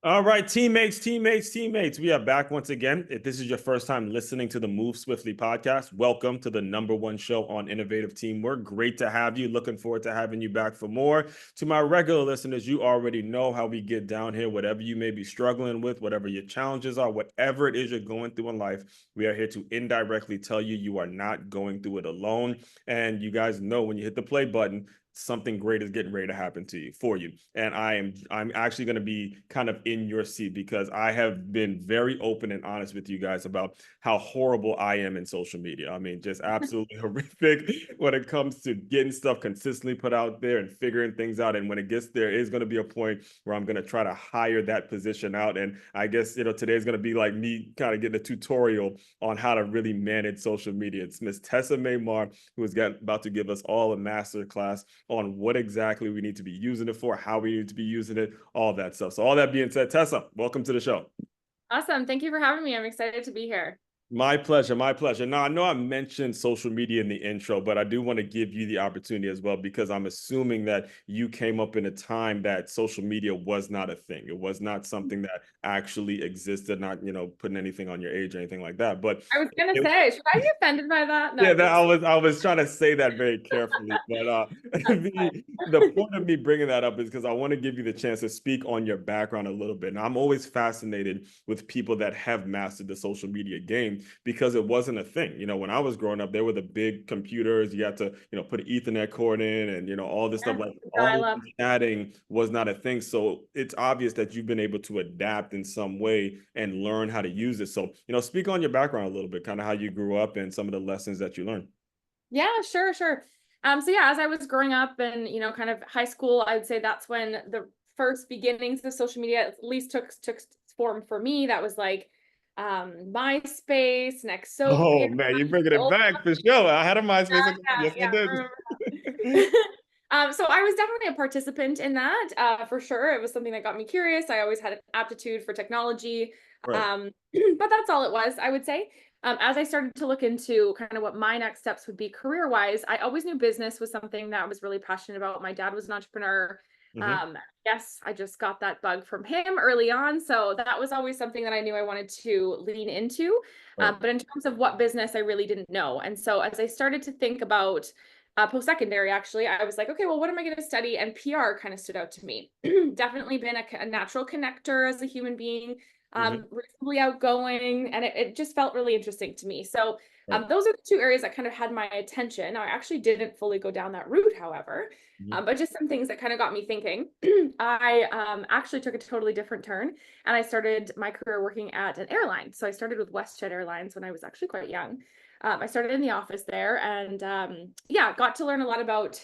All right, teammates. We are back once again. If this is your first time listening to the Move Swiftly podcast, welcome to the #1 show on innovative teamwork. Great to have you. Looking forward to having you back for more. To my regular listeners, you already know how we get down here. Whatever you may be struggling with, whatever your challenges are, whatever it is you're going through in life, we are here to indirectly tell you you are not going through it alone. And you guys know when you hit the play button, something great is getting ready to happen to you for you. And I'm actually going to be kind of in your seat because I have been very open and honest with you guys about how horrible I am in social media. I mean, just absolutely horrific when it comes to getting stuff consistently put out there and figuring things out. And when it gets there is going to be a point where I'm going to try to hire that position out. And I guess, today's going to be like me kind of getting a tutorial on how to really manage social media. It's Miss Tessa Marr, who is about to give us all a master class on what exactly we need to be using it for, how we need to be using it, all that stuff. So all that being said, Tessa, welcome to the show. Awesome. Thank you for having me. I'm excited to be here. My pleasure. My pleasure. Now, I know I mentioned social media in the intro, but I do want to give you the opportunity as well, because I'm assuming that you came up in a time that social media was not a thing. It was not something that actually existed, not, putting anything on your age or anything like that. But I was gonna say, should I be offended by that? No, yeah, I'm that just I was trying to say that very carefully, but that's fine. the point of me bringing that up is because I want to give you the chance to speak on your background a little bit. And I'm always fascinated with people that have mastered the social media game because it wasn't a thing. When I was growing up, there were the big computers. You had to, put an Ethernet cord in, and all this stuff. Yeah, Like all dial up. chatting was not a thing. So it's obvious that you've been able to adapt in some way and learn how to use it. So speak on your background a little bit, kind of how you grew up and some of the lessons that you learned. Yeah, sure. So yeah, as I was growing up and kind of high school, I would say that's when the first beginnings of social media at least took form for me. That was like MySpace, Oh Nextopia. man, you're bringing it back for sure. I had a MySpace account. Yes, I Yeah, I remember did. that. So I was definitely a participant in that, for sure. It was something that got me curious. I always had an aptitude for technology. Right. But that's all it was, I would say. As I started to look into kind of what my next steps would be career-wise, I always knew business was something that I was really passionate about. My dad was an entrepreneur. Mm-hmm. Yes, I just got that bug from him early on. So that was always something that I knew I wanted to lean into. Right. But in terms of what business, I really didn't know. And so as I started to think about post-secondary, actually, I was like, okay, well, what am I going to study? And PR kind of stood out to me. Definitely been a natural connector as a human being, Mm-hmm. reasonably outgoing, and it just felt really interesting to me. So Right. those are the two areas that kind of had my attention. Now, I actually didn't fully go down that route, however, Mm-hmm. but just some things that kind of got me thinking. I actually took a totally different turn, and I started my career working at an airline. So I started with WestJet Airlines when I was actually quite young. I started in the office there, and yeah, got to learn a lot about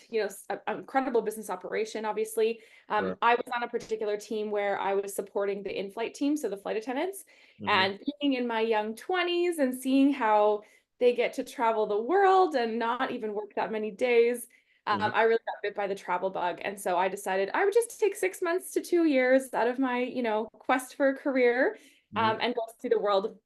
incredible business operation. Obviously, Right. I was on a particular team where I was supporting the in-flight team, so the flight attendants, Mm-hmm. and being in my young 20s and seeing how they get to travel the world and not even work that many days. Mm-hmm. I really got bit by the travel bug. And so I decided I would just take 6 months to 2 years out of my, quest for a career, Mm-hmm. and go see the world.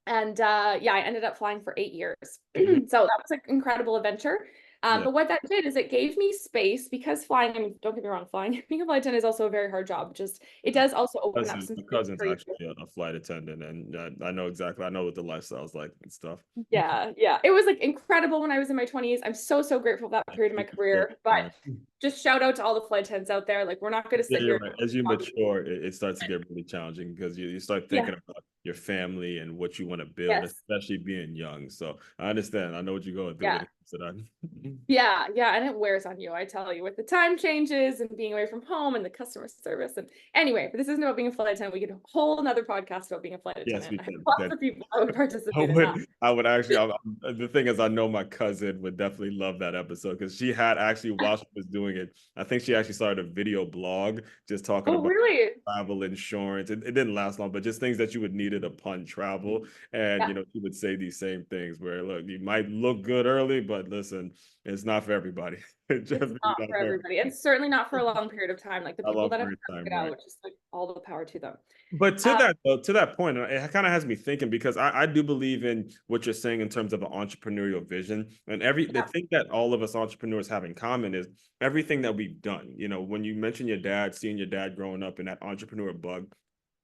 And yeah, I ended up flying for 8 years. Mm-hmm. So that was an incredible adventure. Yeah. But what that did is it gave me space because flying, I mean, don't get me wrong, flying, being a flight attendant is also a very hard job. Just it does also open up some My space cousin's for you. actually a flight attendant, and I know exactly. I know what the lifestyle's like and stuff. Yeah. It was like incredible when I was in my 20s. I'm so grateful for that As period of you my mature, career. But yeah. just shout out to all the flight attendants out there. Like, we're not going to Yeah, sit you're here. right. As you mature, it starts to get really challenging because you start Yeah. thinking about your family and what you want to build, Yes. especially being young. So I understand. I know what you're going through when Yeah. it comes to that. Yeah, and it wears on you, I tell you, with the time changes and being away from home and the customer service. And anyway, but this isn't about being a flight attendant. We get a whole another podcast about being a flight Yes, attendant. we I have can. We lots can. of people that would I participate in that. would, I would actually. The thing is, I know my cousin would definitely love that episode because she had actually, while she was doing it, I think she actually started a video blog just talking Oh, about really? travel insurance. It didn't last long, but just things that you would need it upon travel. And Yeah. she would say these same things where, look, you might look good early, but listen, it's not for everybody. It's just It's really not not for for everybody. And certainly not for a long period of time. Like the a people long that have period of stuck time, it right? out, just like all the power to them. But to Um, that though, to that point, it kind of has me thinking because I do believe in what you're saying in terms of an entrepreneurial vision. And the yeah. thing that all of us entrepreneurs have in common is everything that we've done. When you mention your dad, seeing your dad growing up in that entrepreneur bug,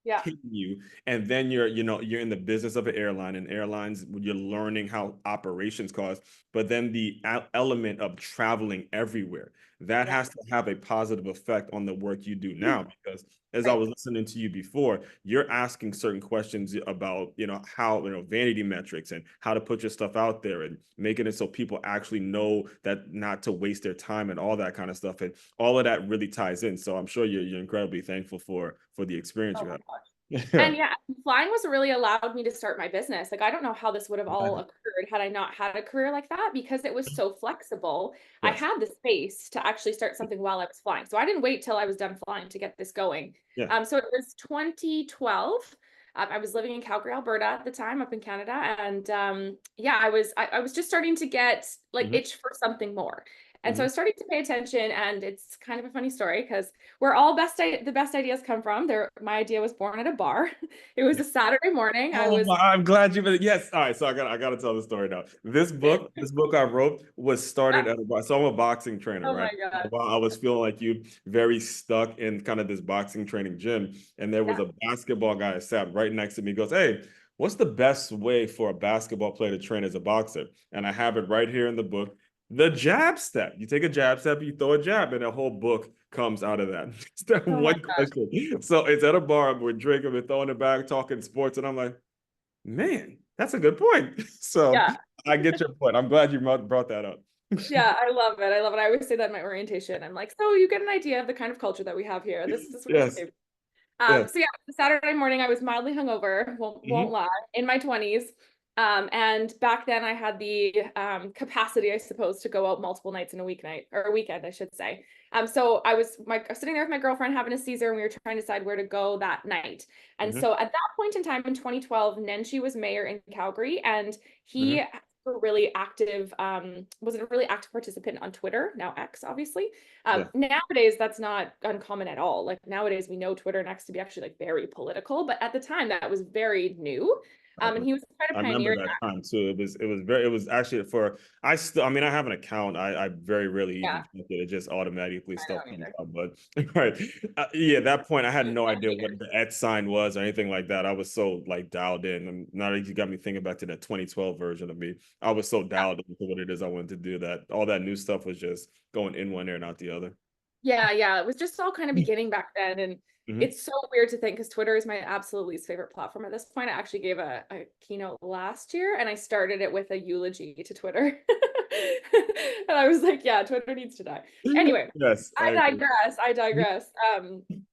Yeah. you, and then you're in the business of an airline, and airlines, you're learning how operations cost, but then the element of traveling everywhere, that Yeah. has to have a positive effect on the work you do now, because as I Right. was listening to you before, you're asking certain questions about, how, vanity metrics and how to put your stuff out there and making it so people actually know that not to waste their time and all that kind of stuff. And all of that really ties in. So I'm sure you're incredibly thankful for the experience Oh you my had. gosh. Yeah. And yeah, flying was really allowed me to start my business. Like, I don't know how this would have all occurred had I not had a career like that, because it was so flexible. I Yes. had the space to actually start something while I was flying. So I didn't wait till I was done flying to get this going. Yeah. So it was 2012. I was living in Calgary, Alberta at the time, up in Canada. And yeah, I was just starting to get like Hmm. itch for something more. And so I Hmm. was starting to pay attention, and it's kind of a funny story because where all the best ideas come from. My idea was born at a bar. It was a Saturday morning. I Oh, was, I'm glad you. Yes. All right. So I gotta tell the story now. This book I wrote was started at a bar. So I'm a boxing trainer, oh right? my God. While I was feeling like you, very stuck in kind of this boxing training gym, and there was Yeah. a basketball guy that sat right next to me. He goes, "Hey, what's the best way for a basketball player to train as a boxer?" And I have it right here in the book. The jab step. You take a jab step, you throw a jab, and a whole book comes out of that. It's that Oh my one gosh. question. So it's at a bar, we're drinking, we're throwing it back, talking sports, and I'm like, man, that's a good point. So Yeah. I get your point. I'm glad you brought that up. Yeah. I love it. I love it. I always say that in my orientation. I'm like, so you get an idea of the kind of culture that we have here. This is Yes. really Yes. so yeah, Saturday morning I was mildly hungover, won't Hmm. lie, in my 20s. And back then I had the capacity, I suppose, to go out multiple nights in a weeknight or a weekend, I should say. So I was sitting there with my girlfriend having a Caesar, and we were trying to decide where to go that night. And Hmm. so at that point in time in 2012, Nenshi was mayor in Calgary, and he Hmm. was a really active participant on Twitter, now X, obviously. Yeah. Nowadays, that's not uncommon at all. Like nowadays, we know Twitter next to be actually like very political, but at the time that was very new. And he was quite a I remember pioneer in that that. time too. It was actually for I mean, I have an account. I very rarely Yeah, even check it. It just automatically I stuff don't comes either. up. But right. Yeah, at that point I had no Fun idea what years. the @ sign was or anything like that. I was so like dialed in. And now that you got me thinking back to that 2012 version of me, I was so dialed into what it is I wanted to do, that all that new stuff was just going in one ear and out the other. Yeah, yeah. It was just all kind of beginning back then. And Hmm. it's so weird to think because Twitter is my absolute least favorite platform at this point. I actually gave a keynote last year and I started it with a eulogy to Twitter. And I was like, yeah, Twitter needs to die. Anyway, Yes, I I agree. digress. I digress.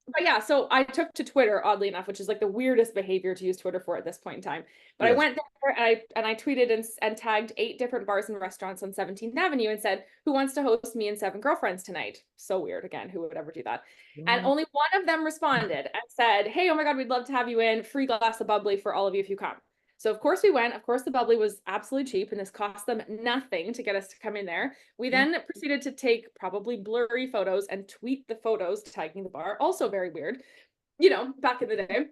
But yeah, so I took to Twitter, oddly enough, which is like the weirdest behavior to use Twitter for at this point in time. But I Yes. went there and I tweeted and tagged 8 different bars and restaurants on 17th Avenue and said, "Who wants to host me and 7 girlfriends tonight?" So weird. Again, who would ever do that? And Wow. only one of them responded and said, "Hey, oh my God, we'd love to have you in. Free glass of bubbly for all of you if you come." So of course we went. Of course the bubbly was absolutely cheap, and this cost them nothing to get us to come in there. We then proceeded to take probably blurry photos and tweet the photos tagging the bar. Also very weird, back in the day.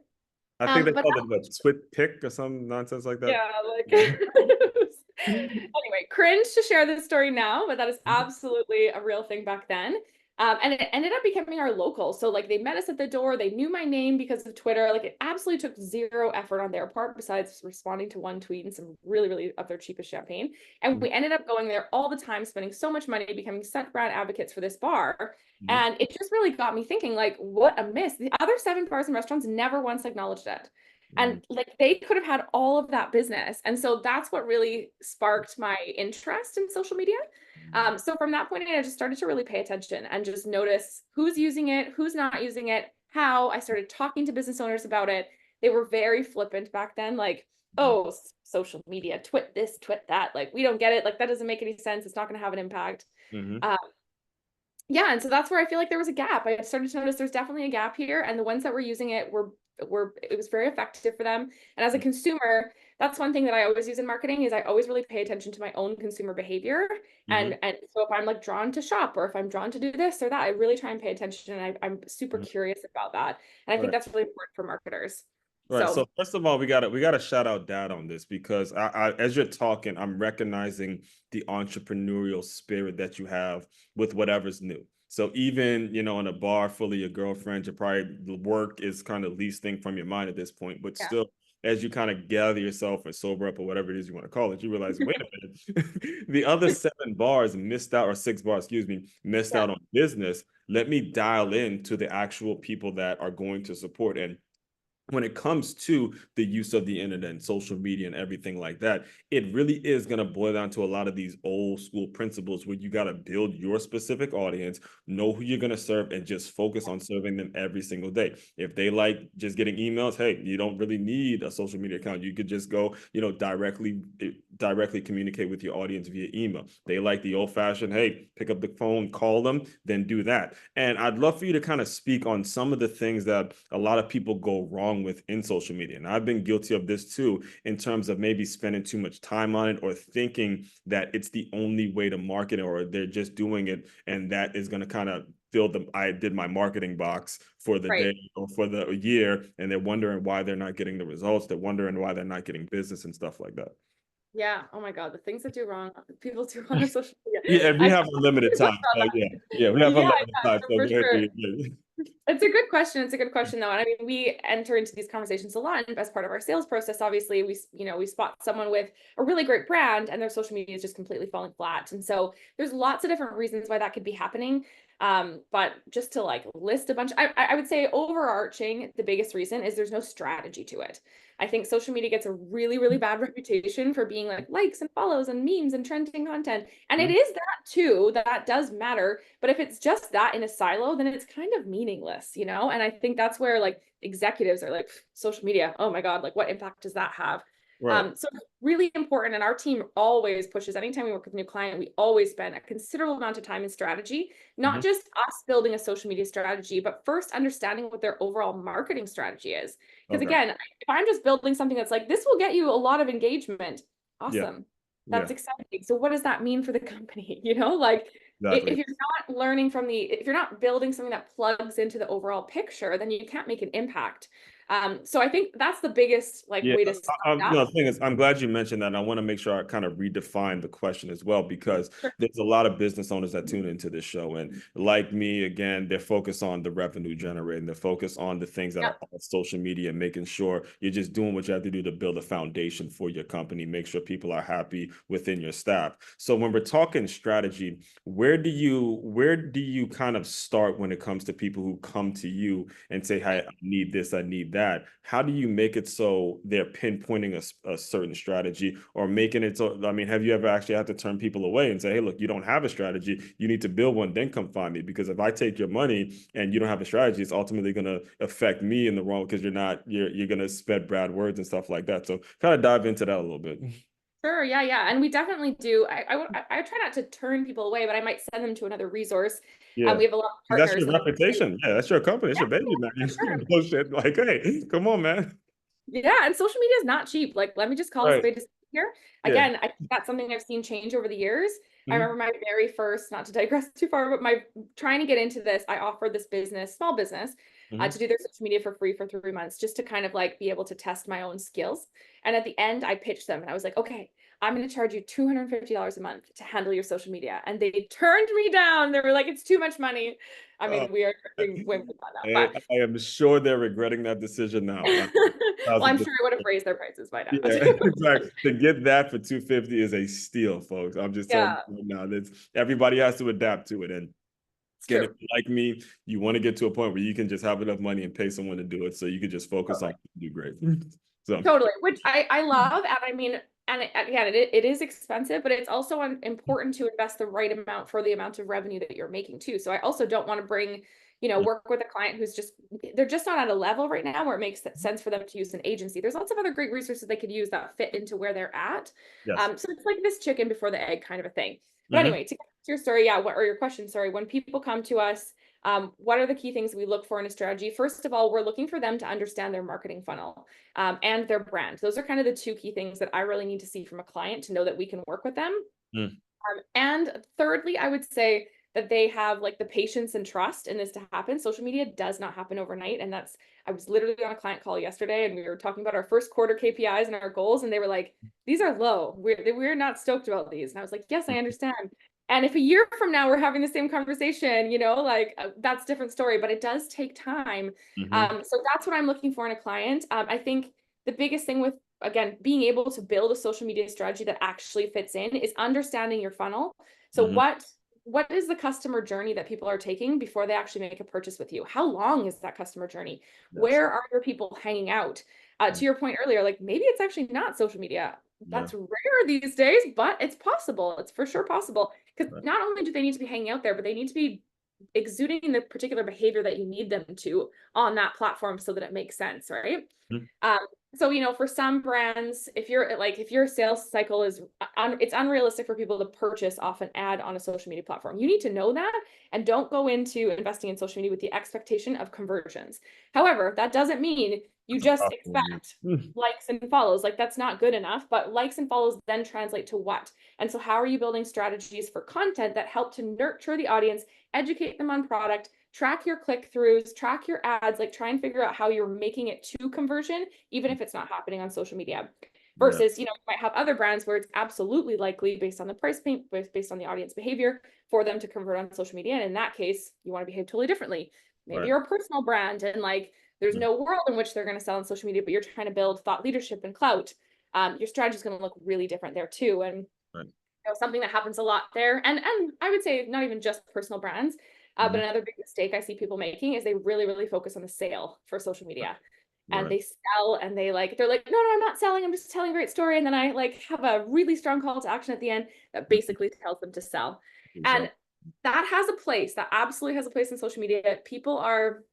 I think they But called it what, twit pick or some nonsense like that. yeah, like Mhm. anyway, cringe to share this story now, but that is absolutely a real thing back then. And it ended up becoming our local. So like they met us at the door, they knew my name because of Twitter. Like it absolutely took zero effort on their part besides responding to one tweet and some really, really of their cheapest champagne. And we ended up going there all the time, spending so much money, becoming such brand advocates for this bar. Mhm. And it just really got me thinking, like, what a miss. The other 7 bars and restaurants never once acknowledged it. Mhm. And like they could have had all of that business. And so that's what really sparked my interest in social media. So from that point on, I just started to really pay attention and just notice who's using it, who's not using it, how. I started talking to business owners about it. They were very flippant back then, like, oh, social media, twit this, twit that. Like, we don't get it. Like, that doesn't make any sense. It's not going to have an impact. Mhm. Um, yeah, and so that's where I feel like there was a gap. I started to notice there's definitely a gap here, and the ones that were using it were it was very effective for them. And as a consumer, that's one thing that I always use in marketing is I always really pay attention to my own consumer behavior. Mhm. And so if I'm like drawn to shop or if I'm drawn to do this or that, I really try and pay attention, and I'm super Mhm. curious about that. And I think Right. that's really important for marketers. Right. So So first of all, we gotta shout out Dad on this, because as you're talking, I'm recognizing the entrepreneurial spirit that you have with whatever's new. So even, in a bar full of your girlfriends, your probably the work is kind of least thing from your mind at this point. But Yeah. still, as you kind of gather yourself and sober up or whatever it is you want to call it, you realize, wait a minute, the other 7 bars missed out, or 6 bars, excuse me, missed Yeah. out on business. Let me dial in to the actual people that are going to support. And when it comes to the use of the internet and social media and everything like that, it really is going to boil down to a lot of these old school principles where you got to build your specific audience, know who you're going to serve, and just focus on serving them every single day. If they like just getting emails, hey, you don't really need a social media account. You could just go, directly communicate with your audience via email. They like the old fashioned, hey, pick up the phone, call them, then do that. And I'd love for you to kind of speak on some of the things that a lot of people go wrong with in social media. And I've been guilty of this too, in terms of maybe spending too much time on it or thinking that it's the only way to market it, or they're just doing it and that is going to kind of fill the I did my marketing box for the Right. day or for the year, and they're wondering why they're not getting the results. They're wondering why they're not getting business and stuff like that. Yeah. Oh my God, the things that do wrong, people do wrong on social media. Yeah, and we I have unlimited read a book time. So about yeah, that. yeah, we have Yeah, unlimited yeah, time. so So for go ahead. sure. Yeah. It's a good question. It's a good question though. And I mean, we enter into these conversations a lot, and as part of our sales process, obviously we spot someone with a really great brand and their social media is just completely falling flat. And so there's lots of different reasons why that could be happening. But just to like list a bunch, I would say overarching, the biggest reason is there's no strategy to it. I think social media gets a really, really bad reputation for being like likes and follows and memes and trending content. And it Mhm. is that too, that does matter. But if it's just that in a silo, then it's kind of meaningless, you know? And I think that's where like executives are like, social media, oh my God, like what impact does that have? Right. So it's really important. And our team always pushes, anytime we work with a new client, we always spend a considerable amount of time in strategy, not Mhm. just us building a social media strategy, but first understanding what their overall marketing strategy is. Because Okay. again, if I'm just building something that's like, this will get you a lot of engagement, Yeah. awesome. Yeah. That's exciting. So what does that mean for the company? You know, like Exactly. if you're not learning from if you're not building something that plugs into the overall picture, then you can't make an impact. So I think that's the biggest like Yeah, way to sum it up. no, the thing is, I'm glad you mentioned that. And I want to make sure I kind of redefine the question as well, because Sure. there's a lot of business owners that tune into this show. And like me, again, they're focused on the revenue generating, they're focused on the things that Yeah. are on social media, making sure you're just doing what you have to do to build a foundation for your company, make sure people are happy within your staff. So when we're talking strategy, where do you kind of start when it comes to people who come to you and say, hey, Right. I need this, I need that? How do you make it so they're pinpointing a certain strategy, or making it so, I mean, have you ever actually had to turn people away and say, hey, look, you don't have a strategy, you need to build one, then come find me? Because if I take your money and you don't have a strategy, it's ultimately going to affect me in the wrong, because you're going to spread bad words and stuff like that. So kind of dive into that a little bit. Sure. Yeah. Yeah. And we definitely do. I try not to turn people away, but I might send them to another resource. Yeah. We have a lot of Because that's partners your that are really, reputation. Yeah, that's your company. It's yeah, your baby, man. for sure. Bullshit. Like, hey, come on, man. Yeah, and social media is not cheap. Like, let me just call a Right. spade a spade here. Yeah. Again, I think that's something I've seen change over the years. I Mhm. remember my very first, not to digress too far, but my trying to get into this, I offered this business, small business, to Mhm. do their social media for free for 3 months, just to kind of like be able to test my own skills. And at the end, I pitched them and I was like, okay, I'm going to charge you $250 a month to handle your social media. And they turned me down. They were like, it's too much money. I Oh, mean, we are charging way more than that now, I but I am sure they're regretting that decision now. well, I'm 1,000%. sure I would have raised their prices by now Yeah, too. exactly. To get that for 250 is a steal, folks. I'm just telling Yeah, you right now. That's everybody has to adapt to it. And it's again, true. if you're like me, you want to get to a point where you can just have enough money and pay someone to do it, so you can just focus on Totally. what you do great. So Totally. Which I love. And I mean, and again, it is expensive, but it's also important to invest the right amount for the amount of revenue that you're making too. So I also don't want to bring, yeah, work with a client who's they're just not at a level right now where it makes sense for them to use an agency. There's lots of other great resources they could use that fit into where they're at. yes. So it's like this chicken before the egg kind of a thing. But Hmm. anyway, to get to your story, yeah, or your question, sorry, when people come to us, what are the key things we look for in a strategy? First of all, we're looking for them to understand their marketing funnel, and their brand. Those are kind of the two key things that I really need to see from a client to know that we can work with them. Mm. And thirdly, I would say that they have like the patience and trust in this to happen. Social media does not happen overnight. And I was literally on a client call yesterday and we were talking about our first quarter KPIs and our goals. And they were like, these are low. We're not stoked about these. And I was like, yes, I understand. And if a year from now we're having the same conversation, like that's a different story, but it does take time. Mm-hmm. So that's what I'm looking for in a client. I think the biggest thing with, again, being able to build a social media strategy that actually fits in is understanding your funnel. So Mm-hmm. what is the customer journey that people are taking before they actually make a purchase with you? How long is that customer journey? Yes. Where are your people hanging out? To your point earlier, like maybe it's actually not social media. Yeah. That's rare these days, but it's possible. It's for sure possible. Because Right. not only do they need to be hanging out there, but they need to be exuding the particular behavior that you need them to on that platform so that it makes sense, right? Mhm. Um, so for some brands, if your sales cycle is it's unrealistic for people to purchase off an ad on a social media platform. You need to know that and don't go into investing in social media with the expectation of conversions. However, that doesn't mean you That's just impossible. expect Mhm. likes and follows. Like that's not good enough, but likes and follows then translate to what? And so how are you building strategies for content that help to nurture the audience, educate them on product, track your click-throughs, track your ads, like try and figure out how you're making it to conversion, even if it's not happening on social media. Yeah. Versus, you might have other brands where it's absolutely likely based on the price point, based on the audience behavior for them to convert on social media. And in that case, you want to behave totally differently. Maybe Right. you're a personal brand and like there's Mm. no world in which they're going to sell on social media, but you're trying to build thought leadership and clout. Your strategy is going to look really different there too. And Right. something that happens a lot there, and I would say not even just personal brands, but Mm-hmm. another big mistake I see people making is they really, really focus on the sale for social media. And Right. they sell and they're like, no, I'm not selling. I'm just telling a great story. And then I like have a really strong call to action at the end that Mhm. basically tells them to sell. And Exactly. that has a place, that absolutely has a place in social media. People are,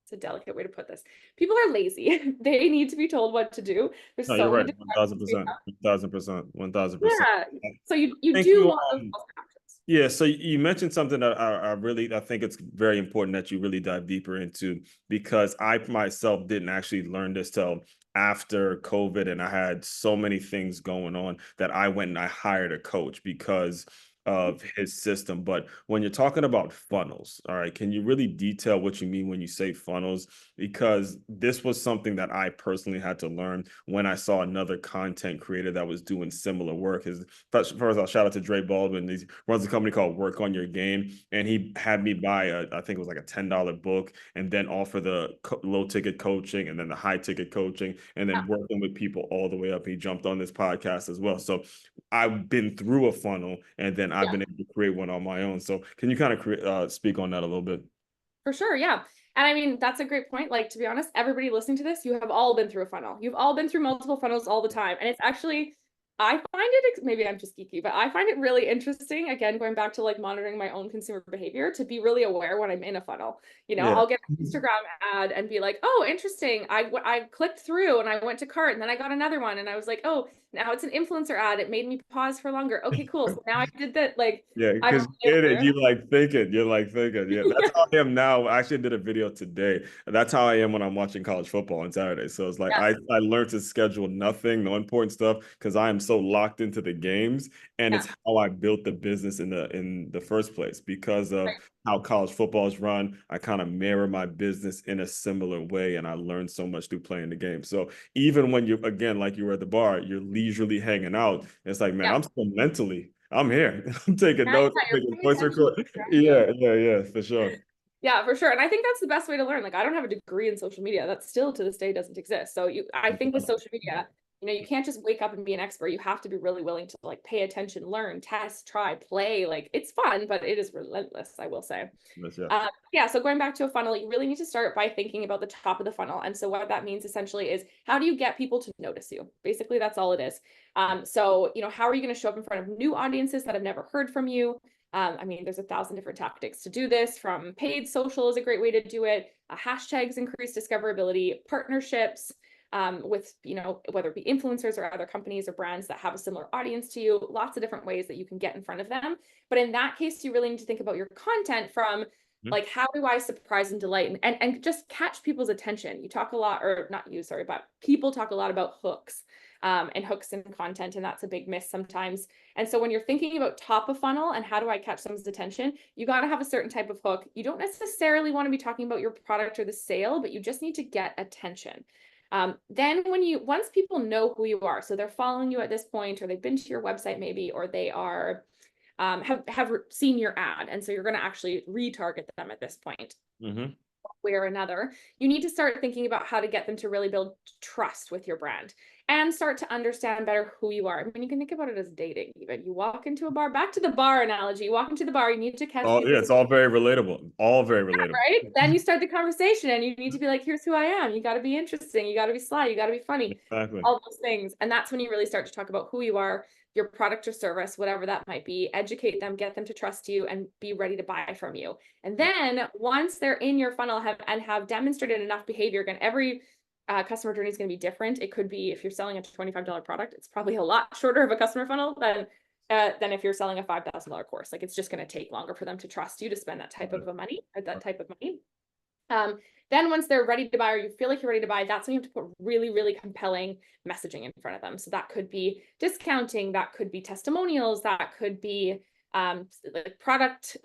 it's a delicate way to put this. People are lazy. They need to be told what to do. There's No, you're so many right. One thousand distractions we percent. have. 1,000%. 1,000%. Yeah. I So you think do you want those calls to actions. Yeah, so you mentioned something that I think it's very important that you really dive deeper into, because I myself didn't actually learn this till after COVID, and I had so many things going on that I went and I hired a coach because of his system. But when you're talking about funnels, all right, can you really detail what you mean when you say funnels? Because this was something that I personally had to learn when I saw another content creator that was doing similar work. First of all, shout out to Dre Baldwin. He runs a company called Work on Your Game, and he had me buy I think it was like a $10 book, and then offer the low ticket coaching, and then the high ticket coaching, and then working with people all the way up. He jumped on this podcast as well. So I've been through a funnel, and then I've Yeah, been able to create one on my own. So can you kind of speak on that a little bit? for sure. Yeah. And I mean, that's a great point. Like, to be honest, everybody listening to this, you have all been through a funnel. You've all been through multiple funnels all the time. And it's actually, I find it, maybe I'm just geeky, but I find it really interesting. Again, going back to like monitoring my own consumer behavior to be really aware when I'm in a funnel. Yeah. I'll get an Instagram ad and be like, oh, interesting. I clicked through and I went to cart and then I got another one and I was like, oh, now it's an influencer ad. It made me pause for longer. Okay, cool. So now I did that. Like, Yeah, I'm because you able get it. to. You like thinking. You're like thinking. Yeah, that's Yeah. how I am now. I actually did a video today. That's how I am when I'm watching college football on Saturday. So it's like Yeah. I learned to schedule nothing, no important stuff, because I am so locked into the games, and Yeah. it's how I built the business in the first place because of Right. how college football is run. I kind of mirror my business in a similar way, and I learned so much through playing the game. So even when you, again, like you were at the bar, you're leisurely hanging out. It's like, man, Yeah. I'm still mentally. I'm here. I'm taking Yeah, notes. yeah, I'm you're taking paying voice attention to record. what's around you. Yeah, for sure. Yeah, for sure. And I think that's the best way to learn. Like, I don't have a degree in social media. That still to this day doesn't exist. So I think with social media, you can't just wake up and be an expert. You have to be really willing to like pay attention, learn, test, try, play. Like it's fun, but it is relentless, I will say. Yeah. Yeah, so going back to a funnel, you really need to start by thinking about the top of the funnel. And so what that means essentially is how do you get people to notice you? Basically, that's all it is. So, how are you going to show up in front of new audiences that have never heard from you? I mean, there's 1,000 different tactics to do this. From paid social is a great way to do it. Hashtags increase discoverability, partnerships with, whether it be influencers or other companies or brands that have a similar audience to you, lots of different ways that you can get in front of them. But in that case, you really need to think about your content from Mhm. like, how do I surprise and delight and just catch people's attention? You talk a lot, or not you, sorry, but people talk a lot about hooks and hooks in content, and that's a big miss sometimes. And so when you're thinking about top of funnel and how do I catch someone's attention, you got to have a certain type of hook. You don't necessarily want to be talking about your product or the sale, but you just need to get attention. Then once people know who you are, so they're following you at this point, or they've been to your website maybe, or they are have seen your ad, and so you're going to actually retarget them at this point. Mm-hmm. Way or another, you need to start thinking about how to get them to really build trust with your brand and start to understand better who you are. I mean, you can think about it as dating, even. You walk into a bar, back to the bar analogy, you walk into the bar, you need to catch Oh, yeah, people's it's all very relatable. All very relatable. right? Then you start the conversation and you need to be like, here's who I am. You got to be interesting. You got to be sly. You got to be funny. Exactly. All those things. And that's when you really start to talk about who you are, your product or service, whatever that might be, educate them, get them to trust you and be ready to buy from you. And then once they're in your funnel have demonstrated enough behavior, again, every customer journey is going to be different. It could be if you're selling a $25 product, it's probably a lot shorter of a customer funnel than if you're selling a $5,000 course. Like it's just going to take longer for them to trust you to spend that type of money or that type of money. Then once they're ready to buy or you feel like you're ready to buy, that's when you have to put really, really compelling messaging in front of them. So that could be discounting, that could be testimonials, that could be product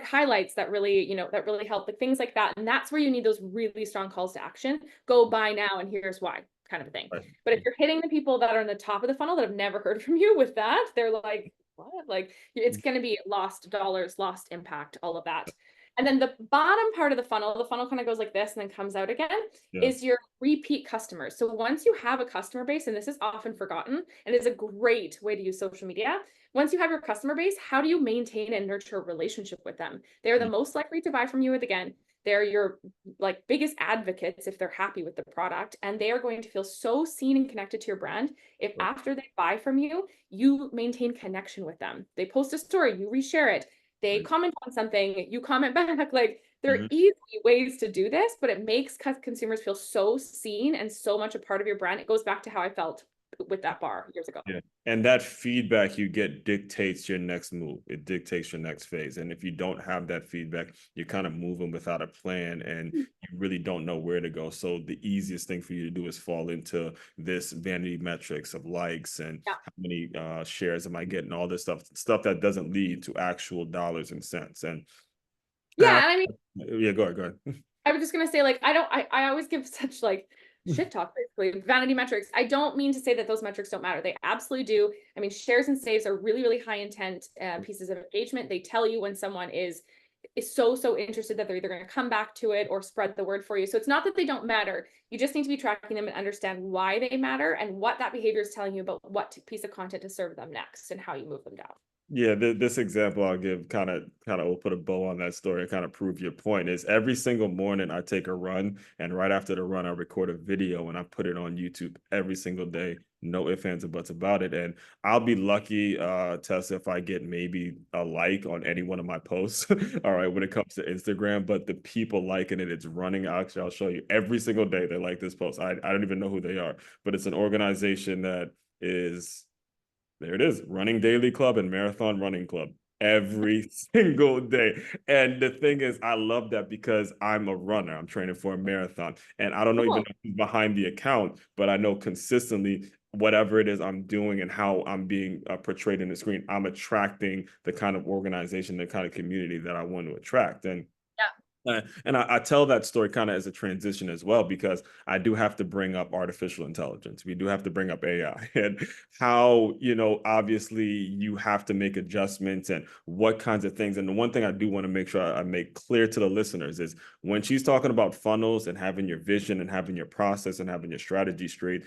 highlights that really, that really help, like things like that. And that's where you need those really strong calls to action. Go buy now and here's why, kind of a thing. Right. But if you're hitting the people that are in the top of the funnel that have never heard from you with that, they're like, what? Like it's going to be lost dollars, lost impact, all of that. And then the bottom part of the funnel kind of goes like this and then comes out again, Yeah. is your repeat customers. So once you have a customer base, and this is often forgotten, and is a great way to use social media. Once you have your customer base, how do you maintain and nurture a relationship with them? They're the most likely to buy from you again. They're your like biggest advocates if they're happy with the product, and they are going to feel so seen and connected to your brand if after they buy from you, you maintain connection with them. They post a story, you reshare it. They comment on something, you comment back. Like there are easy ways to do this, but it makes consumers feel so seen and so much a part of your brand. It goes back to how I felt with that bar years ago. Yeah. And that feedback you get dictates your next move. It dictates your next phase. And if you don't have that feedback, you're kind of moving without a plan and you really don't know where to go. So the easiest thing for you to do is fall into this vanity metrics of likes and how many shares am I getting, all this stuff that doesn't lead to actual dollars and cents. And yeah, and I mean, yeah, go ahead. I was just gonna say, like, I always give such like shit talk, basically, vanity metrics. I don't mean to say that those metrics don't matter. They absolutely do. I mean, shares and saves are really, really high intent pieces of engagement. They tell you when someone is so interested that they're either going to come back to it or spread the word for you. So it's not that they don't matter. You just need to be tracking them and understand why they matter and what that behavior is telling you about what piece of content to serve them next and how you move them down. Yeah, this example I'll give kind of will put a bow on that story and kind of prove your point is every single morning I take a run and right after the run I record a video and I put it on YouTube every single day. No ifs, ands, or buts about it. And I'll be lucky, Tessa, if I get maybe a like on any one of my posts. All right, when it comes to Instagram, but the people liking it, it's running. Actually, I'll show you every single day they like this post. I don't even know who they are, but it's an organization that is there it is, Running Daily Club and Marathon Running Club every single day. And the thing is, I love that because I'm a runner. I'm training for a marathon. And I don't know even know who's behind the account, but I know consistently whatever it is I'm doing and how I'm being portrayed in the screen, I'm attracting the kind of organization, the kind of community that I want to attract. And and I tell that story kind of as a transition as well, because I do have to bring up artificial intelligence. We do have to bring up AI and how, obviously you have to make adjustments and what kinds of things. And the one thing I do want to make sure I make clear to the listeners is when she's talking about funnels and having your vision and having your process and having your strategy straight,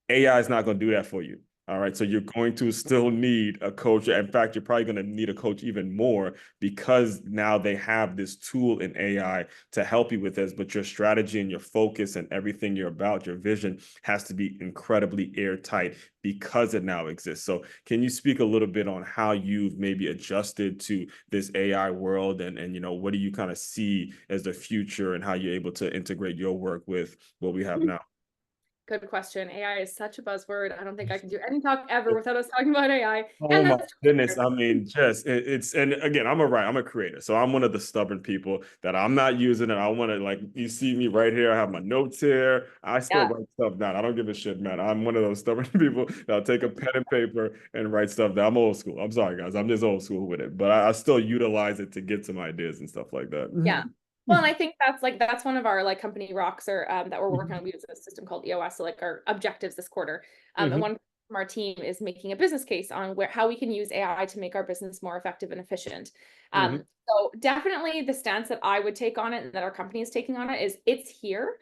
AI is not going to do that for you. All right. So you're going to still need a coach. In fact, you're probably going to need a coach even more because now they have this tool in AI to help you with this, but your strategy and your focus and everything you're about, your vision has to be incredibly airtight because it now exists. So can you speak a little bit on how you've maybe adjusted to this AI world and what do you kind of see as the future and how you're able to integrate your work with what we have now? Good question. AI is such a buzzword. I don't think I can do any talk ever without us talking about AI. Oh And my that's goodness. I mean, just it's and again, I'm a creator. So I'm one of the stubborn people that I'm not using it. I want to like you see me right here. I have my notes here. I still yeah. write stuff down. I don't give a shit, man. I'm one of those stubborn people that'll take a pen and paper and write stuff down. I'm old school. I'm sorry, guys. I'm just old school with it. But I still utilize it to get some ideas and stuff like that. Yeah. Well, and I think that's one of our like company Rockstar that we're working on. We use a system called EOS, so like our objectives this quarter. And one from our team is making a business case on how we can use AI to make our business more effective and efficient. Mm-hmm. So definitely the stance that I would take on it and that our company is taking on it is it's here.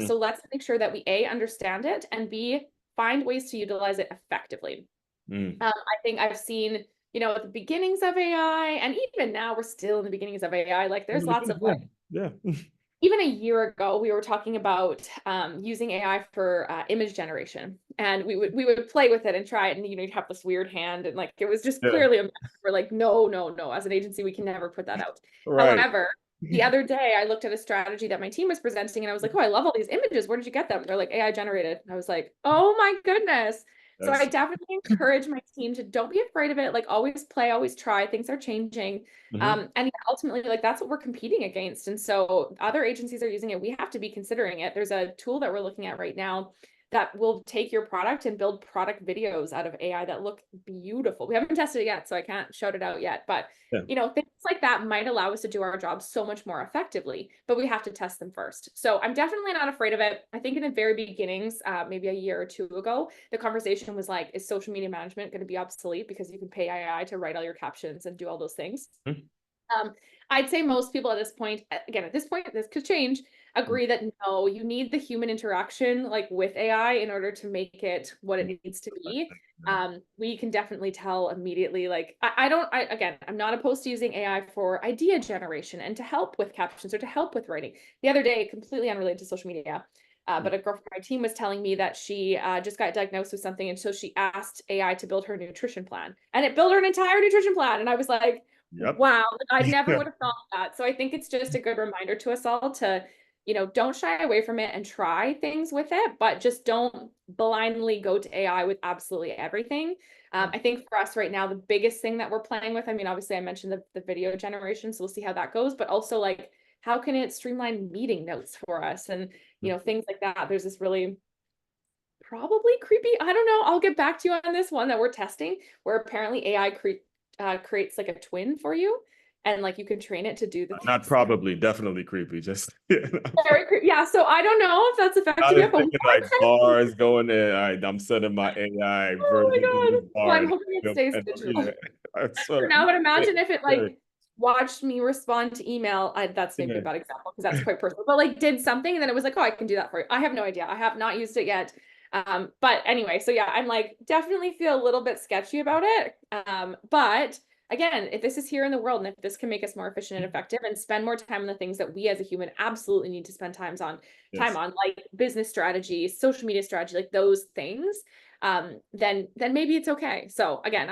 So let's make sure that we A, understand it, and B, find ways to utilize it effectively. Mm-hmm. I think I've seen, at the beginnings of AI, and even now we're still in the beginnings of AI. Like there's lots of Yeah. Yeah. even a year ago, we were talking about using AI for image generation, and we would play with it and try it, and you'd have this weird hand, and like it was just Yeah. clearly a mess. We're like, no, no, no. As an agency, we can never put that out. Right. However, the other day, I looked at a strategy that my team was presenting, and I was like, oh, I love all these images. Where did you get them? They're like AI generated. And I was like, oh my goodness. So I That's definitely encourage my team to don't be afraid of it. Like always play, always try. Things are changing. Mhm. And yeah, ultimately, like that's what we're competing against. And so other agencies are using it. We have to be considering it. There's a tool that we're looking at right now that will take your product and build product videos out of AI that look beautiful. We haven't tested it yet, so I can't shout it out yet. But Yeah. things like that might allow us to do our job so much more effectively, but we have to test them first. So I'm definitely not afraid of it. I think in the very beginnings, maybe a year or two ago, the conversation was like, is social media management going to be obsolete because you can pay AI to write all your captions and do all those things? Mhm. I'd say most people at this point, again, at this point, this could change, agree that no, you need the human interaction like with AI in order to make it what it needs to be. We can definitely tell immediately, like, again, I'm not opposed to using AI for idea generation and to help with captions or to help with writing. The other day, completely unrelated to social media, but a girl from my team was telling me that she just got diagnosed with something. And so she asked AI to build her nutrition plan, and it built her an entire nutrition plan. And I was like, Yep. wow, I never would have thought that. So I think it's just a good reminder to us all to, don't shy away from it and try things with it, but just don't blindly go to AI with absolutely everything. I think for us right now, the biggest thing that we're playing with, I mean, obviously I mentioned the video generation, so we'll see how that goes, but also like, how can it streamline meeting notes for us? And, things like that. There's this really probably creepy, I don't know, I'll get back to you on this one that we're testing, where apparently AI creates like a twin for you, and like you can train it to do the Not things. probably, definitely creepy. Just Very yeah, so I don't know if that's I effective was yet, but we thinking are like testing. bars going in. I'm setting my AI Oh my version of this god, well, bar. I'm hoping it stays And, digital yeah, it's, for now, but imagine if it yeah, like watched me respond to email. That's maybe a yeah. bad example because that's quite personal, but like did something and then it was like, oh, I can do that for you. I have no idea, I have not used it yet. But anyway, so yeah, I'm like definitely feel a little bit sketchy about it. But again, if this is here in the world and if this can make us more efficient and effective and spend more time on the things that we as a human absolutely need to spend Yes. like business strategy, social media strategy, like those things, then maybe it's okay. So again,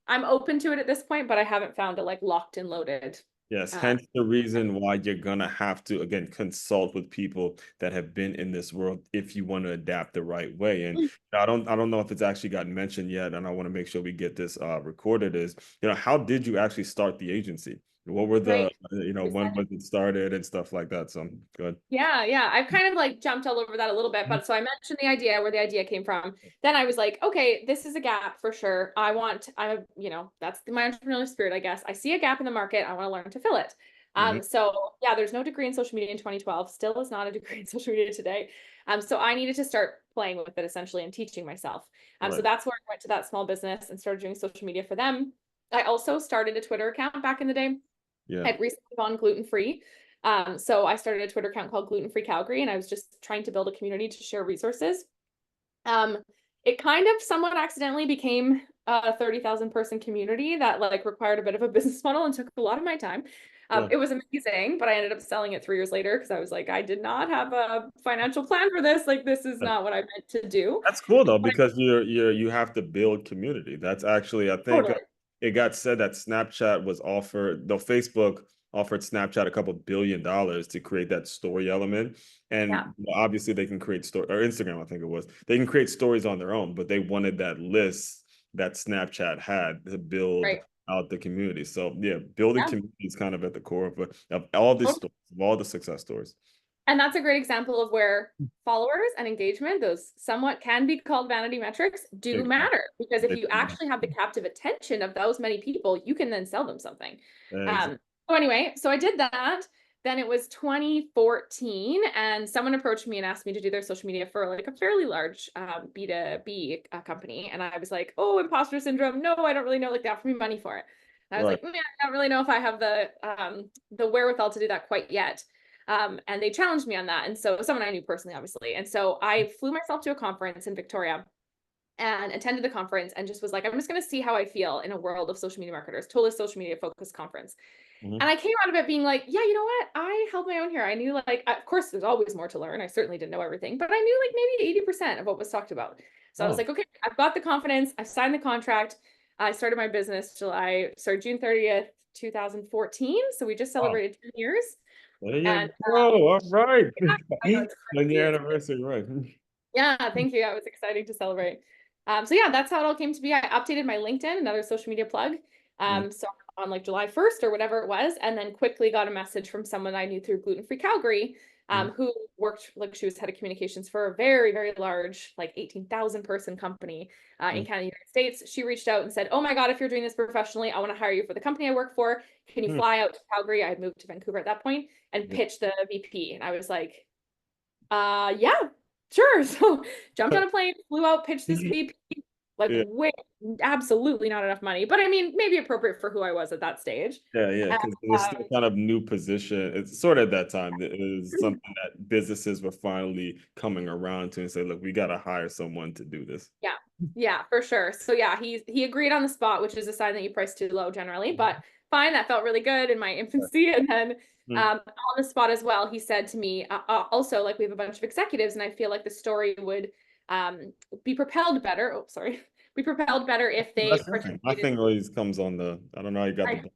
I'm open to it at this point, but I haven't found it like locked and loaded. Yes, Uh, hence the reason why you're gonna have to again consult with people that have been in this world if you want to adapt the right way. And I don't know if it's actually gotten mentioned yet, and I want to make sure we get this recorded. Is how did you actually start the agency? What were the right. when was it started and stuff like that? So good. Yeah. I've kind of like jumped all over that a little bit, but so I mentioned the idea, where the idea came from. Then I was like, okay, this is a gap for sure. That's my entrepreneurial spirit, I guess. I see a gap in the market. I want to learn to fill it. Mhm. So yeah, there's no degree in social media in 2012. Still is not a degree in social media today. So I needed to start playing with it essentially and teaching myself. So Right. that's where I went to that small business and started doing social media for them. I also started a Twitter account back in the day. Yeah. I'd recently gone gluten free. So I started a Twitter account called Gluten Free Calgary, and I was just trying to build a community to share resources. Um, it kind of somewhat accidentally became a 30,000 person community that like required a bit of a business model and took a lot of my time. Yeah. It was amazing, but I ended up selling it 3 years later because I was like, I did not have a financial plan for this. Like, this is not what I meant to do. That's cool though, But because you have to build community. That's actually, I think totally, it got said that Snapchat was offered, though Facebook offered Snapchat a couple $1 billion to create that story element. yeah, And obviously they can create story or Instagram, I think it was. They can create stories on their own, but they wanted that list that Snapchat had to build right, out the community. So yeah, building yeah. community is kind of at the core of all these Totally. stories, of all the success stories. And that's a great example of where followers and engagement, those somewhat can be called vanity metrics, do Exactly. matter. Because if you actually have the captive attention of those many people, you can then sell them something. Exactly. So anyway, so I did that. then it was 2014, and someone approached me and asked me to do their social media for like a fairly large B2B company. And I was like, oh, imposter syndrome. No, I don't really know. Like, they offered me money for it. And I was Right. like, man, I don't really know if I have the wherewithal to do that quite yet. And they challenged me on that. And so someone I knew personally, obviously. And so I flew myself to a conference in Victoria and attended the conference and just was like, I'm just going to see how I feel in a world of social media marketers, totally social media focused conference. And Mhm. I came out of it being like, yeah, you know what? I held my own here. I knew, like, of course, there's always more to learn. I certainly didn't know everything, but I knew like maybe 80% of what was talked about. So I was Oh, like, okay, I've got the confidence. I signed the contract. I started my business June 30th, 2014. So we just wow. celebrated 10 years. There you And go. All right. yeah, I know it's 10-year crazy. anniversary, right? Yeah, thank you. That was exciting to celebrate. So yeah, that's how it all came to be. I updated my LinkedIn, another social media plug. Mm, So on like July 1st or whatever it was, and then quickly got a message from someone I knew through Gluten Free Calgary, mm, who worked, like, she was head of communications for a very, very large, like 18,000 person company in mm, Canada, United States. She reached out and said, oh my God, if you're doing this professionally, I want to hire you for the company I work for. Can you mm. fly out to Calgary? I had moved to Vancouver at that point and Yeah. pitch the VP. And I was like, yeah, sure. So jumped on a plane, flew out, pitched this VP, like, Yeah. way, absolutely not enough money, but I mean, maybe appropriate for who I was at that stage. Yeah, yeah, And, because it was still kind of new position. It's sort of at that time. It was something that businesses were finally coming around to and say, look, we got to hire someone to do this. yeah, yeah, for sure. So yeah, he agreed on the spot, which is a sign that you price too low generally, but fine, that felt really good in my infancy. And then Mm, on the spot as well, he said to me, also, like, we have a bunch of executives, and I feel like the story would be propelled better. Oh, sorry, be propelled better if they That's right. My participated. thing always comes on the, I don't know how you got I the.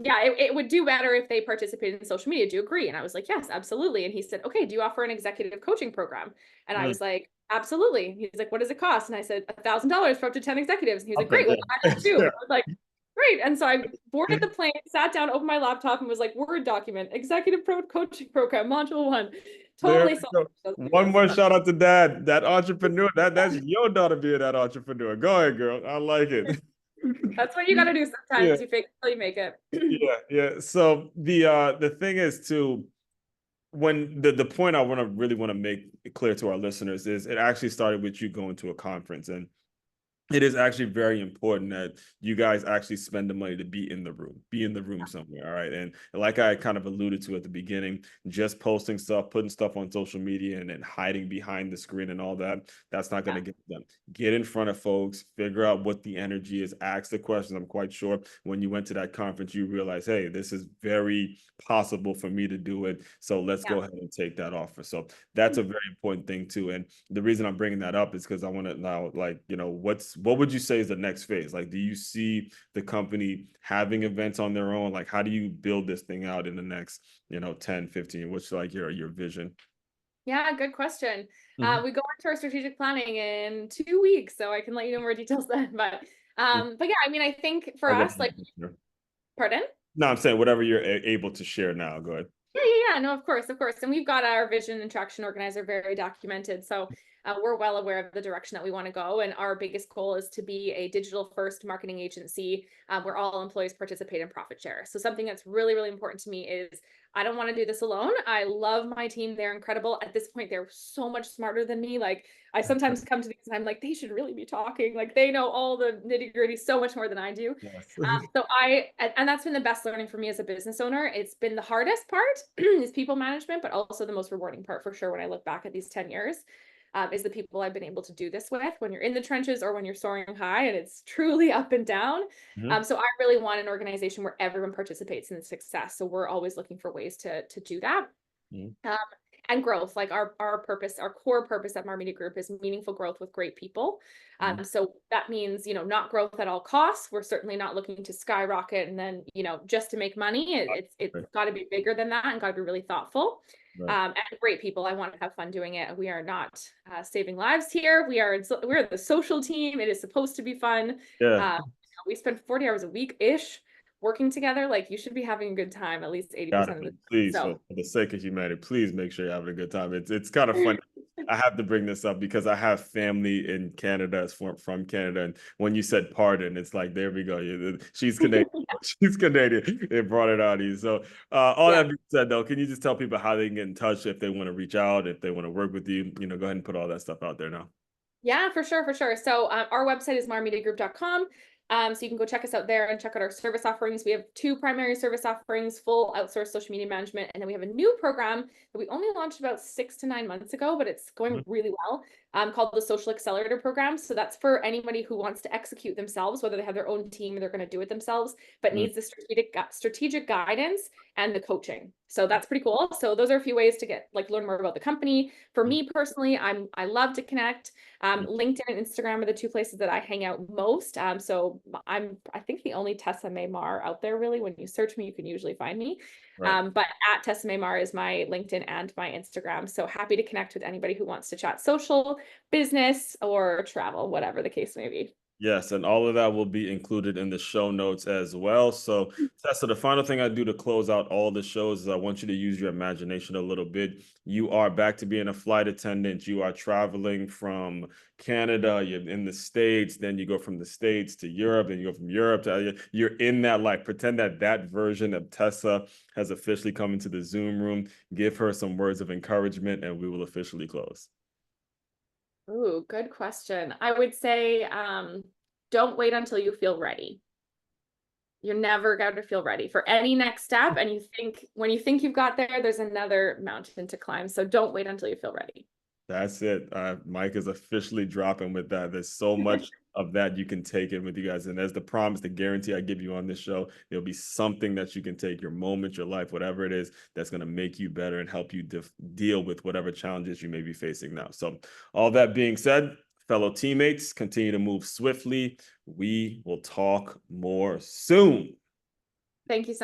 yeah, it would do better if they participated in social media. Do you agree? And I was like, yes, absolutely. And he said, okay, do you offer an executive coaching program? And I Mm, was like, absolutely. He's like, what does it cost? And I said, $1,000 for up to 10 executives. And he was like, up and great, we'll down. buy that too. And Yeah. I was like, great. And so I boarded the plane, sat down, opened my laptop, and was like, Word document, executive pro coaching program, module one. There Totally we sold go. those One ideas. more shout out to Dad, that entrepreneur. That's your daughter being that entrepreneur. Go ahead, girl. I like it. That's what you got to do Yeah, sometimes. You fake it till you make it. yeah, yeah. So the thing is too, when the point I want to really want to make clear to our listeners is it actually started with you going to a conference, and it is actually very important that you guys actually spend the money to be in the room somewhere. All right. And like I kind of alluded to at the beginning, just posting stuff, putting stuff on social media and then hiding behind the screen and all that, that's not going to Yeah. get them. Get in front of folks, figure out what the energy is, ask the questions. I'm quite sure when you went to that conference, you realize, hey, this is very possible for me to do it. So let's Yeah. go ahead and take that offer. So that's a very important thing too. And the reason I'm bringing that up is because I want to now, like, what would you say is the next phase? Like, do you see the company having events on their own? Like, how do you build this thing out in the next, 10, 15? What's like your vision? Yeah, good question. Mhm. We go into our strategic planning in 2 weeks, so I can let you know more details then. But yeah, I mean, I think for Or what? us, like, pardon? No, I'm saying whatever you're able to share now. Go ahead. Yeah. No, of course, of course. And we've got our vision and traction organizer very documented. So we're well aware of the direction that we want to go. And our biggest goal is to be a digital first marketing agency where all employees participate in profit share. So something that's really, really important to me is I don't want to do this alone. I love my team. They're incredible. At this point, they're so much smarter than me. Like, I sometimes come to these and I'm like, they should really be talking. Like, they know all the nitty gritty so much more than I do. Yes. And that's been the best learning for me as a business owner. It's been the hardest part is people management, but also the most rewarding part for sure when I look back at these 10 years. Is the people I've been able to do this with when you're in the trenches or when you're soaring high and it's truly up and down. Mhm. So I really want an organization where everyone participates in the success. So we're always looking for ways to do that. Mhm. Um, and growth, like our purpose, our core purpose at Marr Media Group is meaningful growth with great people. Mhm. So that means, not growth at all costs. We're certainly not looking to skyrocket and then, just to make money. It's Right. got to be bigger than that and got to be really thoughtful. Right. And great people. I want to have fun doing it. We are not saving lives here. We're the social team. It is supposed to be fun. Yeah. Uh, we spend 40 hours a week ish working together. Like, you should be having a good time at least Gotta 80% of the be. time. Please, So for the sake of humanity, please make sure you're having a good time. It's kind of funny. I have to bring this up because I have family in Canada, from Canada, and when you said pardon, it's like there we go. She's Canadian. She's Canadian. It brought it out of you. So, all Yeah. that being said, though, can you just tell people how they can get in touch if they want to reach out, if they want to work with you? You know, go ahead and put all that stuff out there now. Yeah, for sure, for sure. So our website is marrmediagroup.com. So you can go check us out there and check out our service offerings. We have two primary service offerings, full outsourced social media management, and then we have a new program that we only launched about 6 to 9 months ago, but it's going really well, called the Social Accelerator Program. So that's for anybody who wants to execute themselves, whether they have their own team or they're going to do it themselves, but Mhm. needs the strategic guidance and the coaching. So that's pretty cool. So those are a few ways to learn more about the company. For me personally, I love to connect. LinkedIn and Instagram are the two places that I hang out most. So I think the only Tessa Marr out there really. When you search me, you can usually find me. Right. But at Tessa Marr is my LinkedIn and my Instagram. So happy to connect with anybody who wants to chat social, business, or travel, whatever the case may be. Yes, and all of that will be included in the show notes as well. So, Tessa, the final thing I do to close out all the shows is I want you to use your imagination a little bit. You are back to being a flight attendant. You are traveling from Canada, you're in the States, then you go from the States to Europe, then you go from Europe to you're in that life. Pretend that that version of Tessa has officially come into the Zoom room. Give her some words of encouragement, and we will officially close. Ooh, good question. I would say don't wait until you feel ready. You're never going to feel ready for any next step. And when you think you've got there, there's another mountain to climb. So don't wait until you feel ready. That's it. Mike is officially dropping with that. There's so much of that you can take in with you guys. And as the promise, the guarantee I give you on this show, there'll be something that you can take, your moment, your life, whatever it is, that's going to make you better and help you deal with whatever challenges you may be facing now. So, all that being said, fellow teammates, continue to move swiftly. We will talk more soon. Thank you so